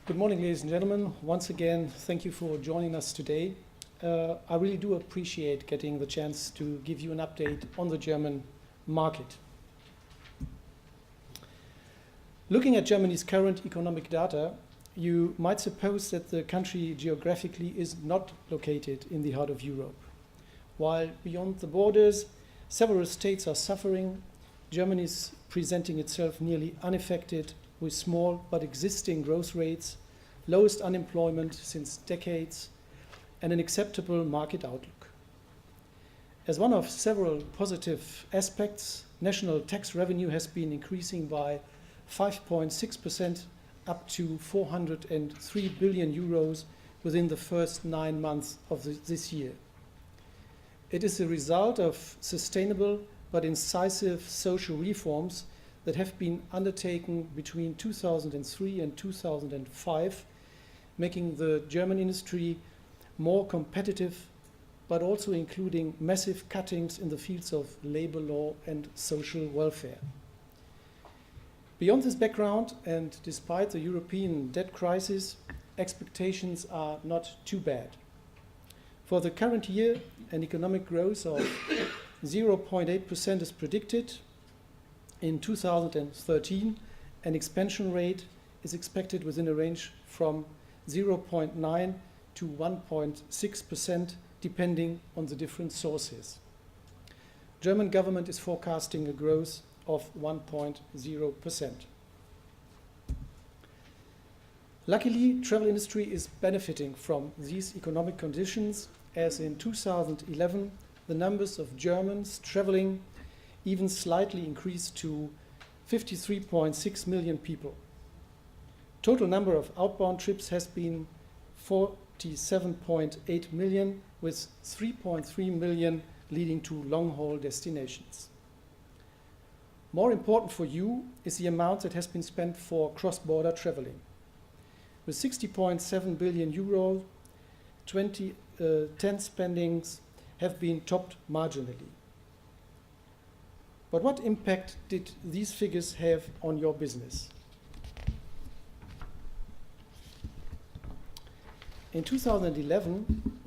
Good morning, ladies and gentlemen. Once again, thank you for joining us today. I really do appreciate getting the chance to give you an update on the German market. Looking at Germany's current economic data, you might suppose that the country geographically is not located in the heart of Europe. While beyond the borders, several states are suffering, Germany is presenting itself nearly unaffected with small but existing growth rates, lowest unemployment since decades, and an acceptable market outlook. As one of several positive aspects, national tax revenue has been increasing by 5.6% up to 403 billion euros within the first 9 months of this year. It is a result of sustainable but incisive social reforms that have been undertaken between 2003 and 2005, making the German industry more competitive, but also including massive cuttings in the fields of labor law and social welfare. Beyond this background, and despite the European debt crisis, expectations are not too bad. For the current year, an economic growth of 0.8% is predicted. In 2013, an expansion rate is expected within a range from 0.9 to 1.6%, depending on the different sources. German government is forecasting a growth of 1.0%. Luckily, travel industry is benefiting from these economic conditions, as in 2011, the numbers of Germans traveling even slightly increased to 53.6 million people. Total number of outbound trips has been 47.8 million, with 3.3 million leading to long-haul destinations. More important for you is the amount that has been spent for cross-border traveling. With 60.7 billion euro, 2010 spendings have been topped marginally. But what impact did these figures have on your business? In 2011,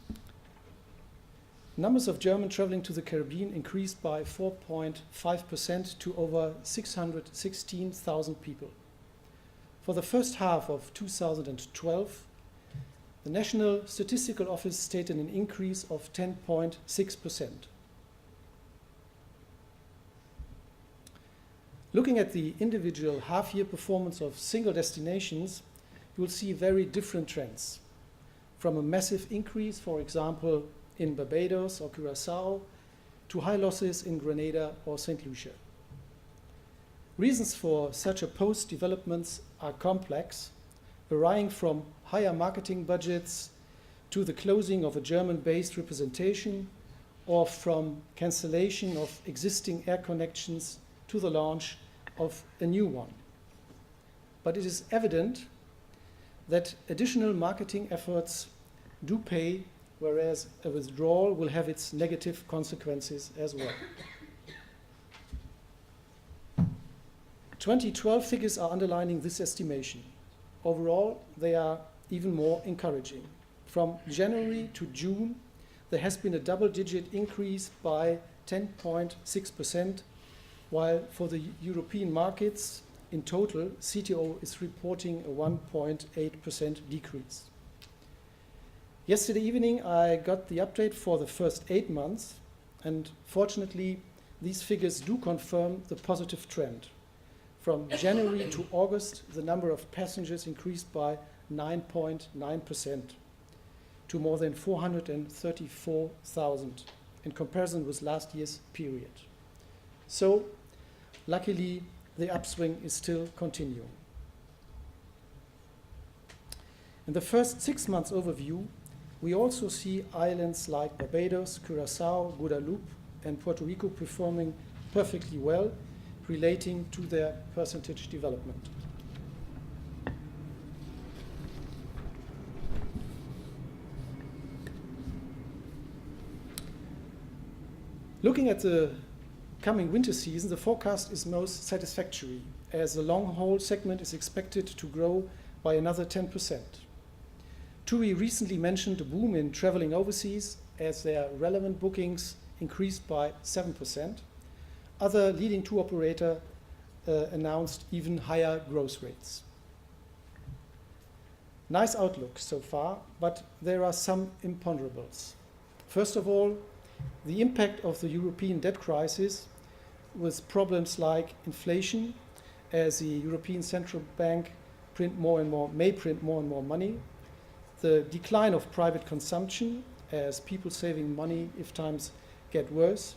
numbers of Germans traveling to the Caribbean increased by 4.5% to over 616,000 people. For the first half of 2012, the National Statistical Office stated an increase of 10.6%. Looking at the individual half-year performance of single destinations, you will see very different trends. From a massive increase, for example, in Barbados or Curaçao, to high losses in Grenada or St. Lucia. Reasons for such opposed developments are complex, varying from higher marketing budgets to the closing of a German-based representation, or from cancellation of existing air connections to the launch of a new one. But it is evident that additional marketing efforts do pay, whereas a withdrawal will have its negative consequences as well. 2012 figures are underlining this estimation. Overall, they are even more encouraging. From January to June, there has been a double-digit increase by 10.6%, while for the European markets in total, CTO is reporting a 1.8% decrease. Yesterday evening, I got the update for the first 8 months, and fortunately, these figures do confirm the positive trend. From January to August, the number of passengers increased by 9.9% to more than 434,000 in comparison with last year's period. So, luckily, the upswing is still continuing. In the first 6 months overview, we also see islands like Barbados, Curaçao, Guadeloupe, and Puerto Rico performing perfectly well, relating to their percentage development. Looking at the coming winter season, the forecast is most satisfactory, as the long-haul segment is expected to grow by another 10%. TUI recently mentioned a boom in traveling overseas as their relevant bookings increased by 7%. Other leading tour operator announced even higher growth rates. Nice outlook so far, but there are some imponderables. First of all, the impact of the European debt crisis with problems like inflation, as the European Central Bank may print more and more money, the decline of private consumption as people saving money if times get worse,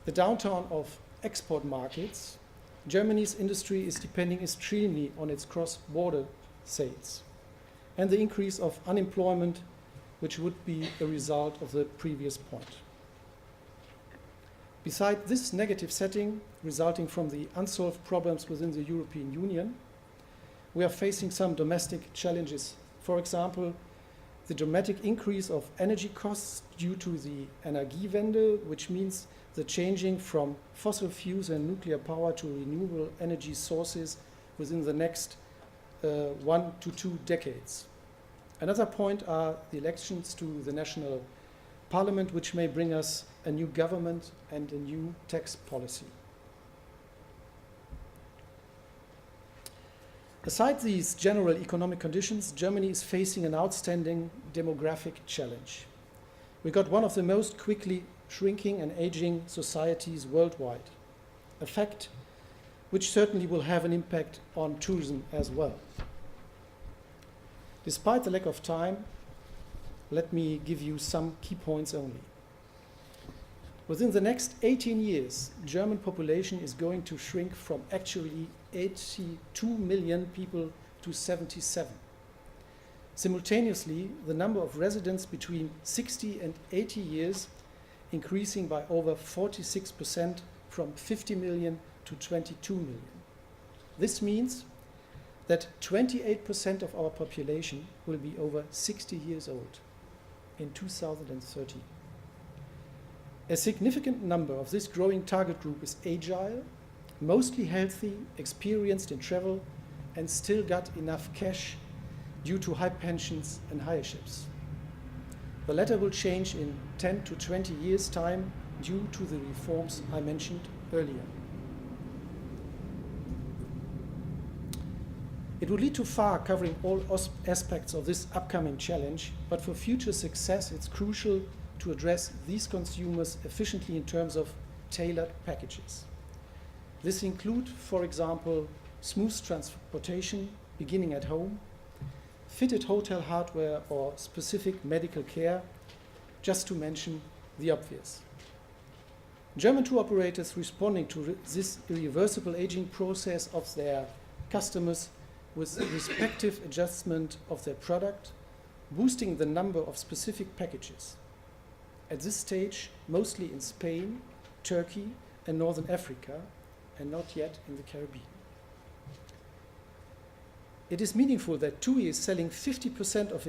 the downturn of export markets. Germany's industry is depending extremely on its cross-border sales, and the increase of unemployment, which would be a result of the previous point. Besides this negative setting resulting from the unsolved problems within the European Union, we are facing some domestic challenges. For example, the dramatic increase of energy costs due to the Energiewende, which means the changing from fossil fuels and nuclear power to renewable energy sources within the next 1 to 2 decades. Another point are the elections to the national parliament, which may bring us a new government and a new tax policy. Aside these general economic conditions, Germany is facing an outstanding demographic challenge. We got one of the most quickly shrinking and aging societies worldwide, a fact which certainly will have an impact on tourism as well. Despite the lack of time, let me give you some key points only. Within the next 18 years, German population is going to shrink from actually 82 million people to 77. Simultaneously, the number of residents between 60 and 80 years increasing by over 46% from 50 million to 22 million. This means that 28% of our population will be over 60 years old in 2030. A significant number of this growing target group is agile, mostly healthy, experienced in travel, and still got enough cash due to high pensions and higher ships. The latter will change in 10 to 20 years' time due to the reforms I mentioned earlier. It would lead too far covering all aspects of this upcoming challenge, but for future success it's crucial to address these consumers efficiently in terms of tailored packages. This includes, for example, smooth transportation beginning at home, fitted hotel hardware or specific medical care, just to mention the obvious. German tour operators responding to this irreversible aging process of their customers with respective adjustment of their product, boosting the number of specific packages. At this stage, mostly in Spain, Turkey, and Northern Africa, and not yet in the Caribbean. It is meaningful that TUI is selling 50% of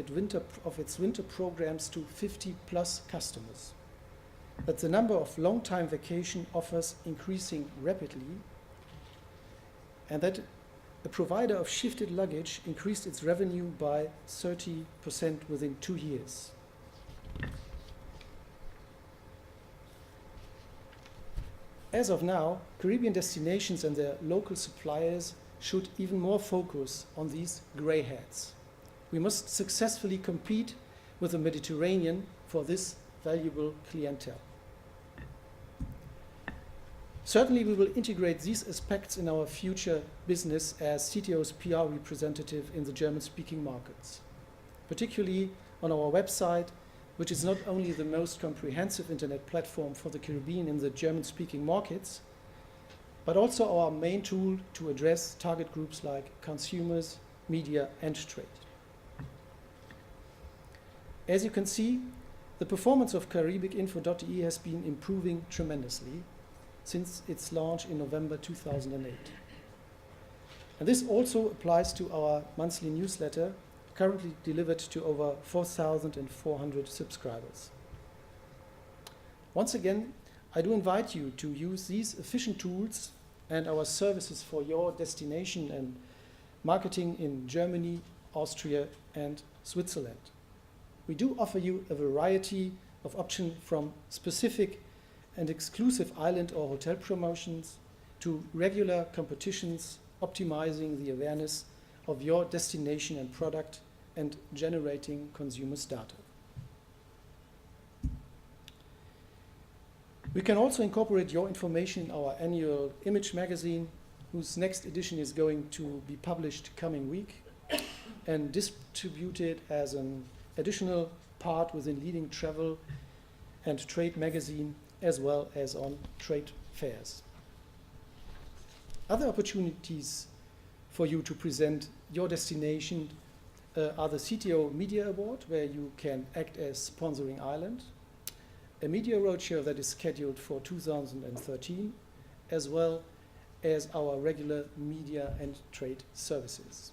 its winter programs to 50-plus customers, that the number of long-time vacation offers increasing rapidly, and that a provider of shifted luggage increased its revenue by 30% within 2 years. As of now, Caribbean destinations and their local suppliers should even more focus on these grey hairs. We must successfully compete with the Mediterranean for this valuable clientele. Certainly, we will integrate these aspects in our future business as CTO's PR representative in the German-speaking markets, particularly on our website, which is not only the most comprehensive internet platform for the Caribbean in the German-speaking markets, but also our main tool to address target groups like consumers, media, and trade. As you can see, the performance of caribicinfo.de has been improving tremendously since its launch in November 2008. And this also applies to our monthly newsletter, currently delivered to over 4,400 subscribers. Once again, I do invite you to use these efficient tools and our services for your destination and marketing in Germany, Austria, and Switzerland. We do offer you a variety of options from specific and exclusive island or hotel promotions to regular competitions, optimizing the awareness of your destination and product and generating consumers' data. We can also incorporate your information in our annual image magazine, whose next edition is going to be published coming week and distributed as an additional part within leading travel and trade magazine, as well as on trade fairs. Other opportunities for you to present your destination are the CTO Media Award, where you can act as sponsoring island, a media roadshow that is scheduled for 2013, as well as our regular media and trade services.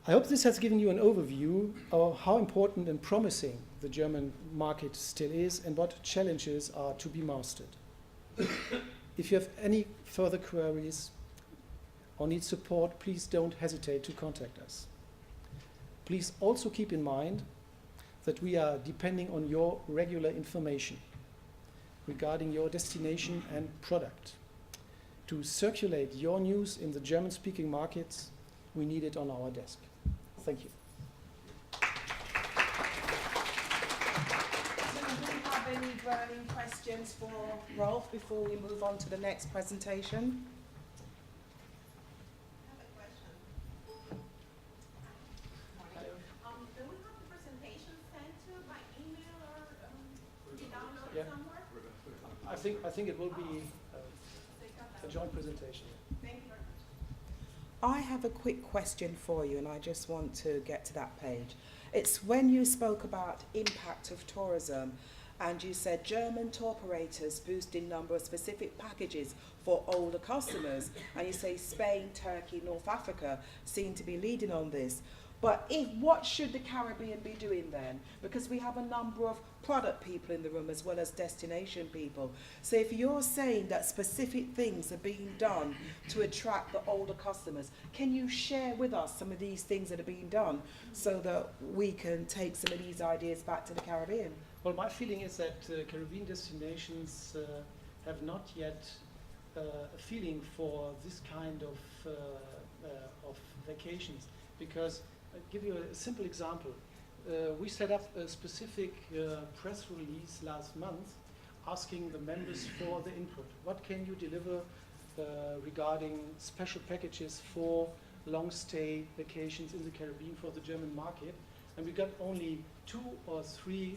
I hope this has given you an overview of how important and promising the German market still is and what challenges are to be mastered. If you have any further queries or need support, please don't hesitate to contact us. Please also keep in mind that we are depending on your regular information regarding your destination and product. To circulate your news in the German-speaking markets, we need it on our desk. Thank you. Do we have any burning questions for Rolf before we move on to the next presentation? I think it will be a joint presentation. Thank you very much. I have a quick question for you, and I just want to get to that page. It's when you spoke about impact of tourism, and you said German tour operators boosting number of specific packages for older customers, and you say Spain, Turkey, North Africa seem to be leading on this. But what should the Caribbean be doing then? Because we have a number of product people in the room as well as destination people. So if you're saying that specific things are being done to attract the older customers, can you share with us some of these things that are being done so that we can take some of these ideas back to the Caribbean? Well, my feeling is that Caribbean destinations have not yet a feeling for this kind of vacations, because I'll give you a simple example. We set up a specific press release last month asking the members for the input. What can you deliver regarding special packages for long stay vacations in the Caribbean for the German market? And we got only 2 or 3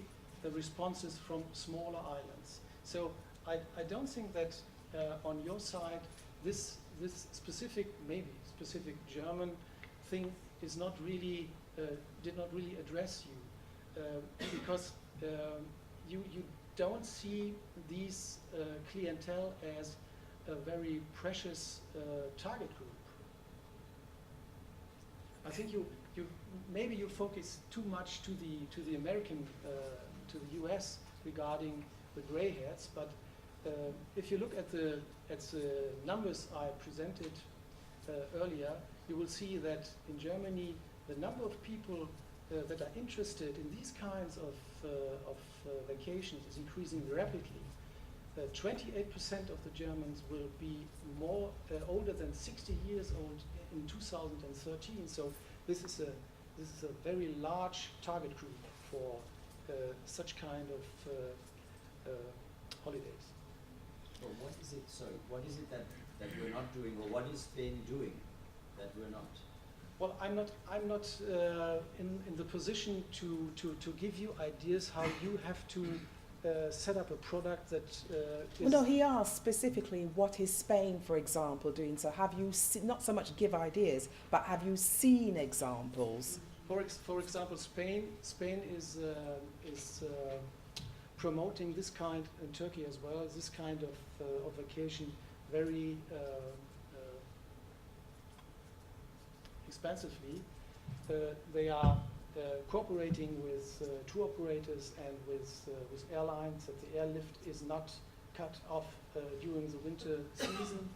responses from smaller islands. So I don't think that on your side this specific, maybe specific German thing is not really did not really address you because you don't see these clientele as a very precious target group. I think maybe you focus too much to the American to the US regarding the gray hairs, but if you look at the numbers I presented earlier, you will see that in Germany the number of people that are interested in these kinds of vacations is increasing rapidly. 28% of the Germans will be older than 60 years old in 2013. So this is a very large target group for such kind of holidays. Well, what is it? Sorry, what is it that we're not doing, or what is Spain doing that we're not? Well, I'm not in the position to give you ideas how you have to set up a product that is... Well, no, he asked specifically what is Spain, for example, doing. So have you not so much give ideas, but have you seen examples? For example, Spain is promoting this kind, in Turkey as well, this kind of vacation very expansively. They are cooperating with tour operators and with airlines, that the airlift is not cut off during the winter season.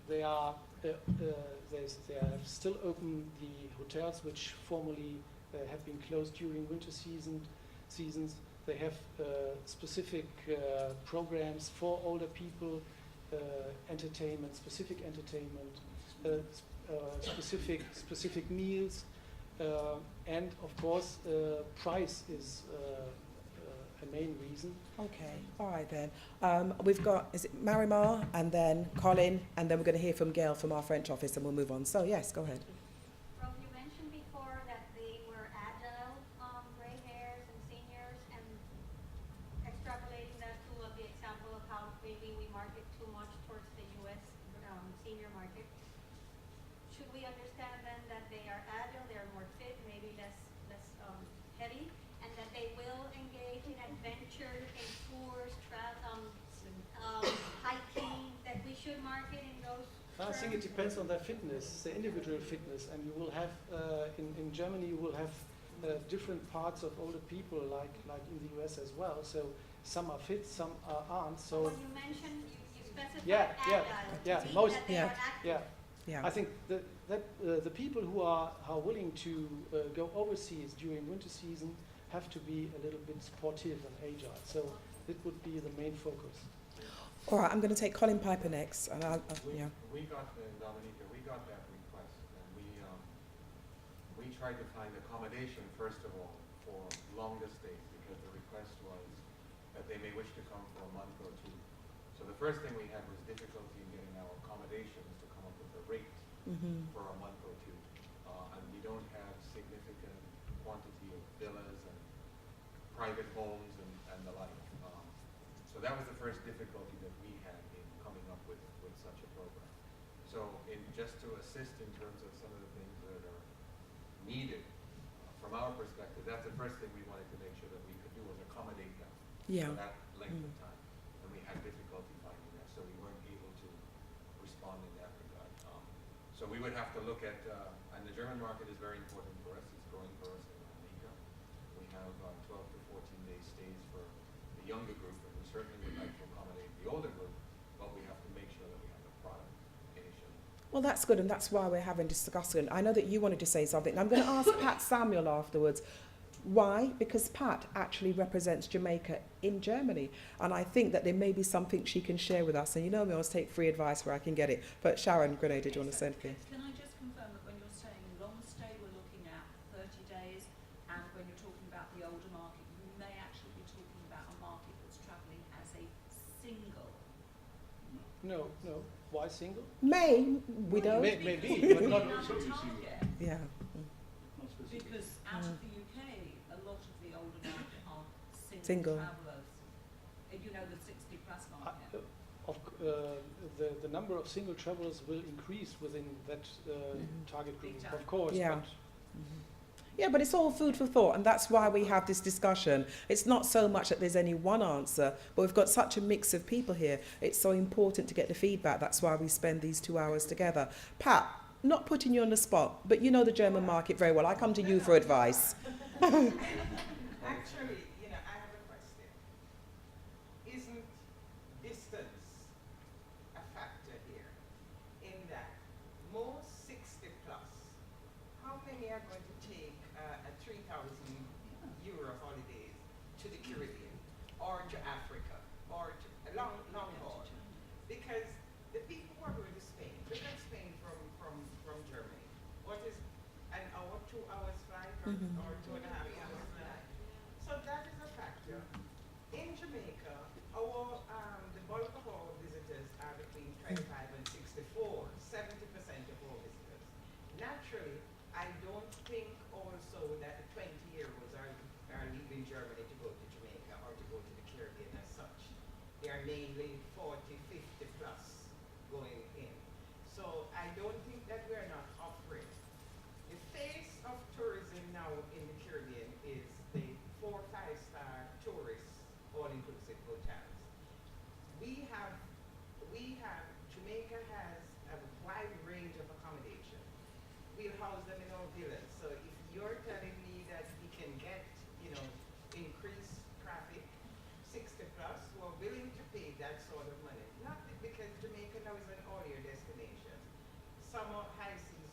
They are they are still open the hotels which formerly have been closed during winter seasons. They have specific programs for older people, entertainment, specific entertainment, specific meals, and of course price is a main reason. Okay, all right then. We've got, is it Marimar and then Colin, and then we're going to hear from Gail from our French office and we'll move on. So yes, go ahead. Rolf, you mentioned before that they were agile, gray hairs and seniors, and extrapolating that to the example of how maybe we market too much towards the U.S. Senior market. Should we understand then that they are agile, they are more fit, maybe less heavy, and that they will engage in adventure, in tours, hiking, that we should market in those I think it depends on their fitness, their individual fitness, and you will have in Germany you will have different parts of older people like in the US as well. So some are fit, some aren't. So when you mentioned, you specified yeah, agile, most that they are active. Yeah. I think that the people who are willing to go overseas during winter season have to be a little bit sportive and agile. So it would be the main focus. All right, I'm going to take Colin Piper next. And We got, Dominica, we got that request, and we tried to find accommodation, first of all, for longer stays, because the request was that they may wish to come for a month or two. So the first thing we had was difficulty in getting our accommodations to come up with a rate for a month or two. And we don't have significant quantity of villas and private homes and the like. So that was the first difficulty that we had in coming up with such a program. So just to assist in terms of some of the things that are needed from our perspective, that's the first thing we wanted to make sure that we could do was accommodate them for that length of time. And we had difficulty finding that, so we weren't able to respond in that regard. So we would have to look at, and the German market is very important for us, it's growing for us in Dominica. We have 12 to 14 day stays for the younger group, and we certainly would like to accommodate the older group, but we have to make sure that we have the product initially. Well, that's good, and that's why we're having this discussion. I know that you wanted to say something, and I'm going to ask Pat Samuel afterwards. Why? Because Pat actually represents Jamaica in Germany, and I think that there may be something she can share with us. And you know me, I always take free advice where I can get it. But Sharon Grenada, do you want to say anything? Can I just confirm that when you're saying long stay, we're looking at 30 days, and when you're talking about the older market, you may actually be talking about a market that's travelling as a single. No. Why single? We don't. Maybe, but not. Target. Yeah. Because out of the UK, a lot of the older market are Single. travellers. You know, the 60 plus market. The number of single travelers will increase within that target group, Big time. of course. Yeah. But Yeah, but it's all food for thought, and that's why we have this discussion. It's not so much that there's any one answer, but we've got such a mix of people here. It's so important to get the feedback. That's why we spend these 2 hours together. Pat, not putting you on the spot, but you know the German market very well. I come to you for advice. Actually, I have a question. Isn't distance a factor here? In that most 60 plus, how many are going to take a 3,000 euro holidays to the Caribbean or to Africa or to a long haul? Because the people who are going to Spain, look at Spain from Germany. What is an hour, 2 hours flight or 2.5 hours flight? So that is a factor. In Jamaica, the bulk of our visitors are between 25 and 64, 70% of all visitors. Naturally, I don't think also that the 20-year-olds are leaving Germany to go to Jamaica or to go to the Caribbean as such. They are mainly 40, 50 plus going in. So I don't think that we are not offering. The face of tourism now in the Caribbean is the 4 or 5 star tourist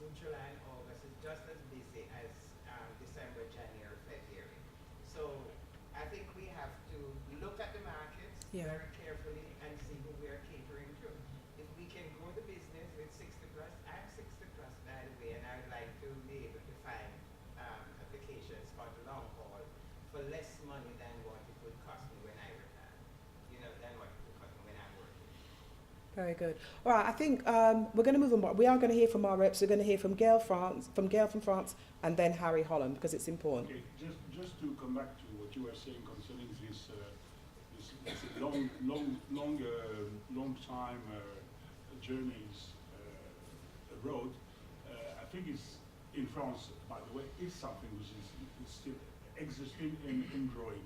June, July, and August is just as busy as December, January, February. So I think we have to look at the markets Yeah. very carefully and see who we are catering to. If we can grow the business with 60 plus, I'm 60 plus by the way, and I would like to be able to find applications for the long haul for less money than what it would cost me when I retire. Than what it would cost me when I'm working. Very good. All right, I think we're going to move on. We are going to hear from our reps. We're going to hear from Gail from France, and then Harry Holland, because it's important. Okay, just to come back to what you were saying concerning this long time journeys abroad. I think it's in France, by the way, is something which is still existing and growing.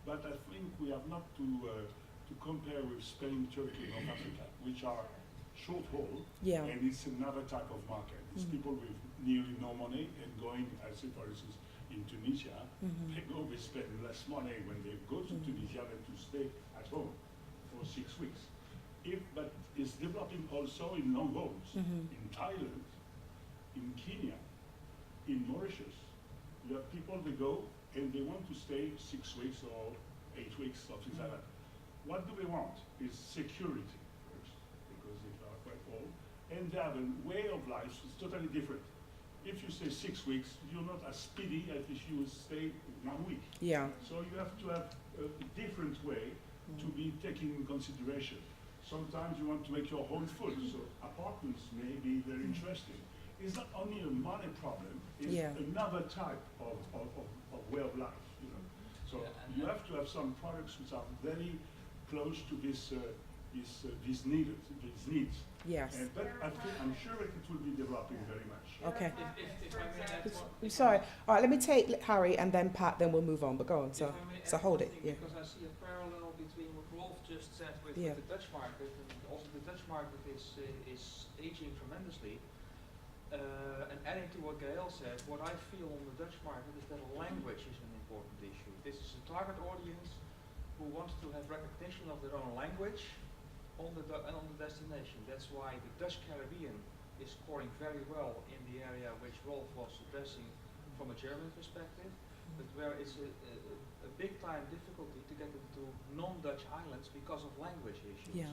But I think we have not to compare with Spain, Turkey, North Africa, which are short haul, Yeah. and it's another type of market. It's people with nearly no money and going, I say for instance, in Tunisia, they go, they spend less money when they go to Tunisia than to stay at home for 6 weeks. But it's developing also in long hauls, in Thailand, in Kenya, in Mauritius. You have people that go and they want to stay 6 weeks or 8 weeks, something like that. What do they want? Is security first, because they are quite old, and they have a way of life that's totally different. If you stay 6 weeks, you're not as speedy as if you would stay 1 week. Yeah. So you have to have a different way to be taken in consideration. Sometimes you want to make your own food, so apartments may be very interesting. It's not only a money problem, it's another type of way of life. So you have to have some products which are very close to these needs. Yes. But I'm sure that it will be developing very much. Okay. If I may add one. I'm sorry. All right, let me take Harry and then Pat, then we'll move on. But go on. So hold it. Yeah. Because I see a parallel between what Rolf just said with Yeah. the Dutch market, and also the Dutch market is aging tremendously. And adding to what Gael said, what I feel on the Dutch market is that language is an important issue. This is a target audience who wants to have recognition of their own language on the destination. That's why the Dutch Caribbean is scoring very well in the area which Rolf was addressing from a German perspective, but where it's a big time difficulty to get into non-Dutch islands because of language issues. Yeah.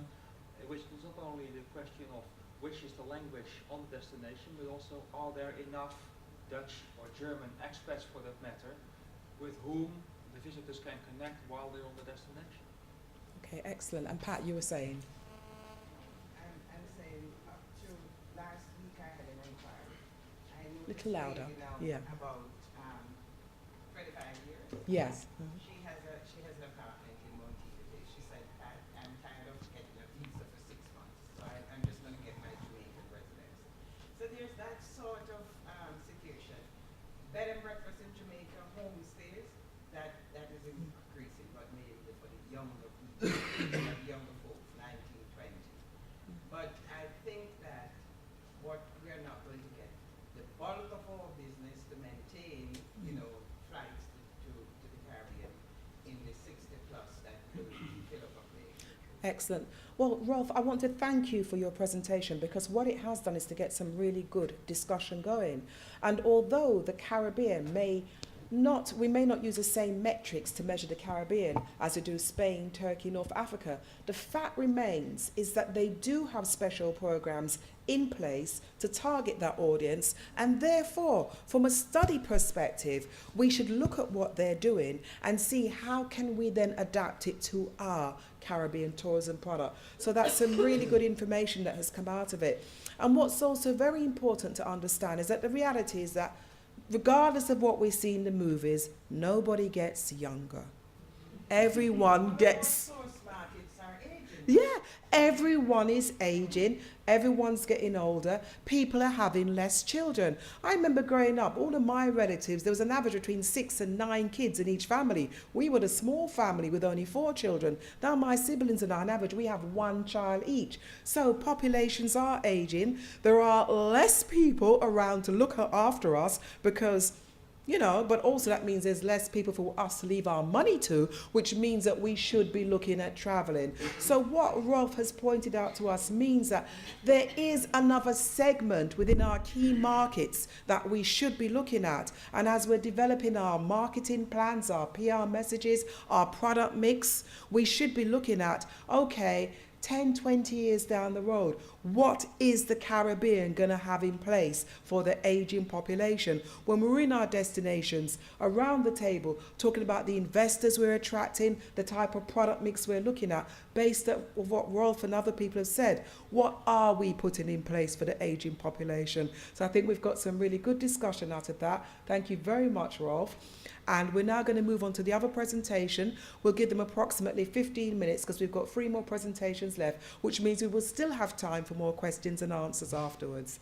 Which is not only the question of which is the language on the destination, but also are there enough Dutch or German expats for that matter with whom the visitors can connect while they're on the destination. Okay, excellent. And Pat, you were saying? I'm saying up to last week I had an inquiry. I knew Little this louder. lady now Yeah. about 25 years. Yes. She has an apartment in Montego. She said, I'm tired of getting a visa for 6 months, so I'm just going to get my Jamaican residence. So there's that sort of situation. Bed and breakfast in Jamaica, homestays, that is increasing, but maybe for the younger people, younger folks, 19, 20. But I think that what we are not going to get, the bulk of our business to maintain, flights to the Caribbean in the 60 plus that will fill up a plane. Excellent. Well, Rolf, I want to thank you for your presentation, because what it has done is to get some really good discussion going. And although the Caribbean we may not use the same metrics to measure the Caribbean as we do Spain, Turkey, North Africa, the fact remains is that they do have special programs in place to target that audience, and therefore, from a study perspective, we should look at what they're doing and see how can we then adapt it to our Caribbean tourism product. So that's some really good information that has come out of it. And what's also very important to understand is that the reality is that regardless of what we see in the movies, nobody gets younger. Everyone gets... Source markets are aging. Yeah, everyone is aging, everyone's getting older, people are having less children. I remember growing up, all of my relatives, there was an average between 6 and 9 kids in each family. We were a small family with only 4 children. Now my siblings and I, on average, we have 1 child each. So populations are aging. There are less people around to look after us because You know, but also that means there's less people for us to leave our money to, which means that we should be looking at travelling. So what Rolf has pointed out to us means that there is another segment within our key markets that we should be looking at. And as we're developing our marketing plans, our PR messages, our product mix, we should be looking at, okay, 10, 20 years down the road, what is the Caribbean going to have in place for the aging population? When we're in our destinations, around the table, talking about the investors we're attracting, the type of product mix we're looking at, based on what Rolf and other people have said, what are we putting in place for the aging population? So I think we've got some really good discussion out of that. Thank you very much, Rolf. And we're now going to move on to the other presentation. We'll give them approximately 15 minutes because we've got 3 more presentations left, which means we will still have time for more questions and answers afterwards.